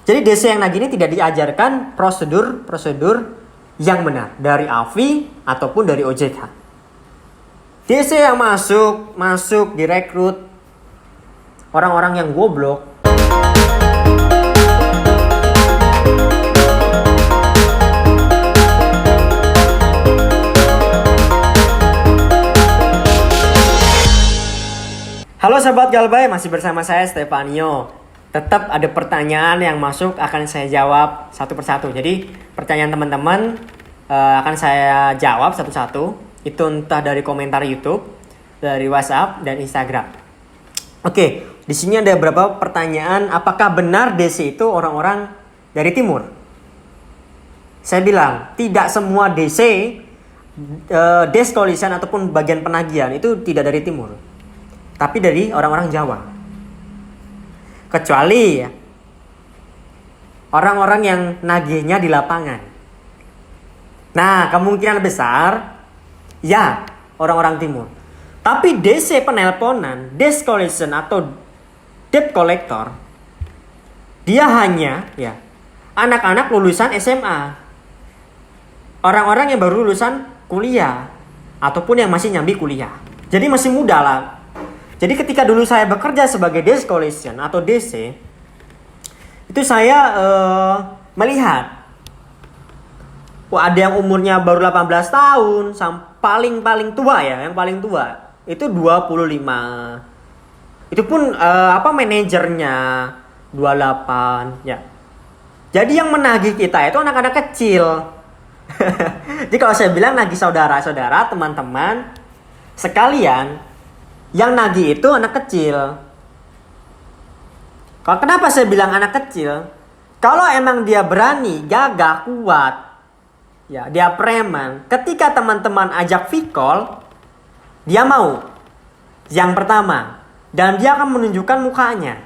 Jadi DC yang nagih ini tidak diajarkan prosedur yang benar dari AFI ataupun dari OJK. DC yang masuk direkrut orang-orang yang goblok. Halo sahabat Galbay, masih bersama saya Stefanio. Tetap ada pertanyaan yang masuk akan saya jawab satu persatu. Jadi pertanyaan teman-teman akan saya jawab satu-satu. Itu entah dari komentar YouTube, dari WhatsApp dan Instagram. Oke, di sini ada beberapa pertanyaan. Apakah benar DC itu orang-orang dari timur? Saya bilang tidak semua DC, Desk Collection ataupun bagian penagihan itu tidak dari timur, tapi dari orang-orang Jawa. Kecuali ya, orang-orang yang nagihnya di lapangan. Nah, kemungkinan besar ya orang-orang timur. Tapi DC penelponan, desk collection atau debt collector, dia hanya ya anak-anak lulusan SMA. Orang-orang yang baru lulusan kuliah ataupun yang masih nyambi kuliah. Jadi masih muda lah. Jadi ketika dulu saya bekerja sebagai desk collection atau DC, itu saya melihat ada yang umurnya baru 18 tahun, paling tua ya, yang paling tua itu 25. Itu pun manajernya 28 ya. Jadi yang menagih kita itu anak-anak kecil. Jadi kalau saya bilang nagih saudara-saudara, teman-teman sekalian, yang nagih itu anak kecil. Kalau kenapa saya bilang anak kecil? Kalau emang dia berani, gagah, kuat, ya dia preman. Ketika teman-teman ajak V-call, dia mau. Yang pertama, dan dia akan menunjukkan mukanya.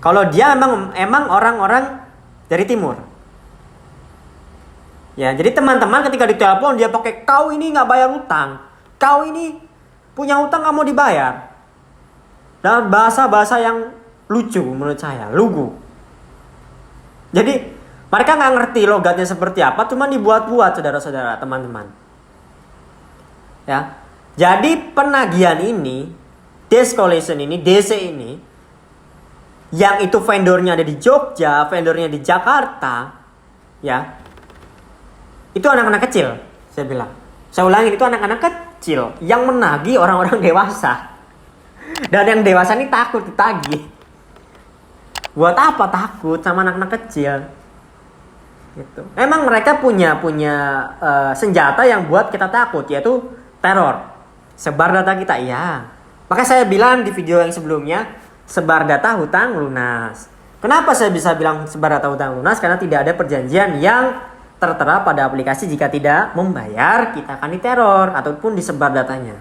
Kalau dia emang orang-orang dari timur. Ya, jadi teman-teman ketika ditelepon dia pakai kau ini nggak bayar utang, kau ini punya utang gak mau dibayar. Dan bahasa-bahasa yang lucu menurut saya, lugu. Jadi mereka gak ngerti logatnya seperti apa, cuma dibuat-buat saudara-saudara, teman-teman. Ya. Jadi penagihan ini, desk collection ini, DC ini, yang itu vendornya ada di Jogja, vendornya di Jakarta, ya. Itu anak-anak kecil, saya bilang. Saya ulangin, itu anak-anak kecil yang menagih orang-orang dewasa. Dan yang dewasa ini takut ditagih. Buat apa takut sama anak-anak kecil? Gitu. Emang mereka punya senjata yang buat kita takut, yaitu teror. Sebar data kita, iya. Maka saya bilang di video yang sebelumnya, sebar data hutang lunas. Kenapa saya bisa bilang sebar data hutang lunas? Karena tidak ada perjanjian yang tertera pada aplikasi. Jika tidak membayar, kita akan diteror ataupun disebar datanya.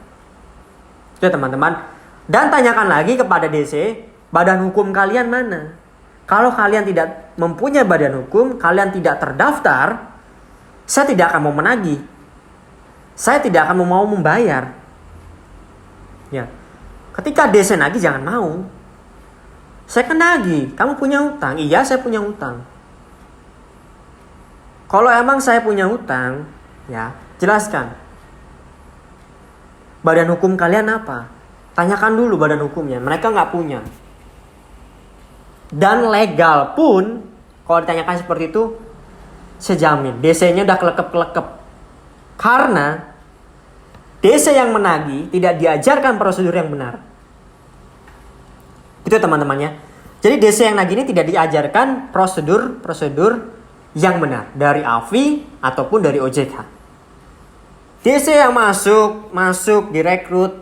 Itu teman-teman. Dan tanyakan lagi kepada DC, badan hukum kalian mana? Kalau kalian tidak mempunyai badan hukum, kalian tidak terdaftar, saya tidak akan mau menagih. Saya tidak akan mau membayar. Ya. Ketika DC nagih jangan mau. Saya kan nagih, kamu punya hutang? Iya, saya punya hutang. Kalau emang saya punya hutang, ya jelaskan. Badan hukum kalian apa? Tanyakan dulu badan hukumnya. Mereka nggak punya. Dan legal pun, kalau ditanyakan seperti itu, saya jamin DC-nya udah kelekep-kelekep. Karena DC yang menagih tidak diajarkan prosedur yang benar. Itu teman-temannya. Jadi DC yang nagih ini tidak diajarkan prosedur yang benar dari AFI ataupun dari OJK. DC yang masuk direkrut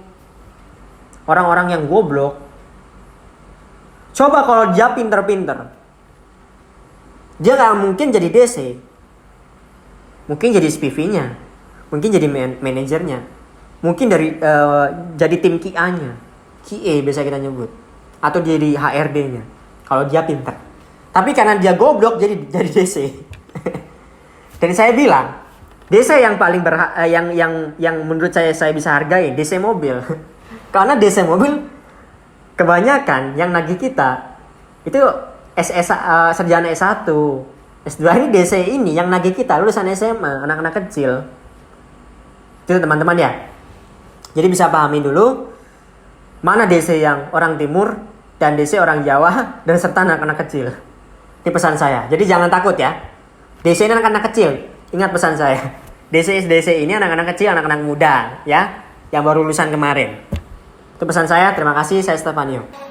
orang-orang yang goblok. Coba kalau dia pinter-pinter, dia gak mungkin jadi DC. Mungkin jadi SPV-nya, mungkin jadi manajernya, mungkin jadi tim QA-nya, QA biasa kita nyebut, atau jadi HRD-nya. Kalau dia pinter. Tapi karena dia goblok jadi DC. Dan saya bilang, DC yang paling yang menurut saya bisa hargai DC mobil. Karena DC mobil kebanyakan yang nagih kita itu sarjana S1, S2 ini DC ini yang nagih kita lulusan SMA, anak-anak kecil. Itu teman-teman ya. Jadi bisa pahami dulu mana DC yang orang timur dan DC orang Jawa dan serta anak-anak kecil. Ini pesan saya. Jadi jangan takut ya. DC ini anak-anak kecil. Ingat pesan saya. DC ini anak-anak kecil, anak-anak muda ya, yang baru lulusan kemarin. Itu pesan saya. Terima kasih. Saya Stefanio.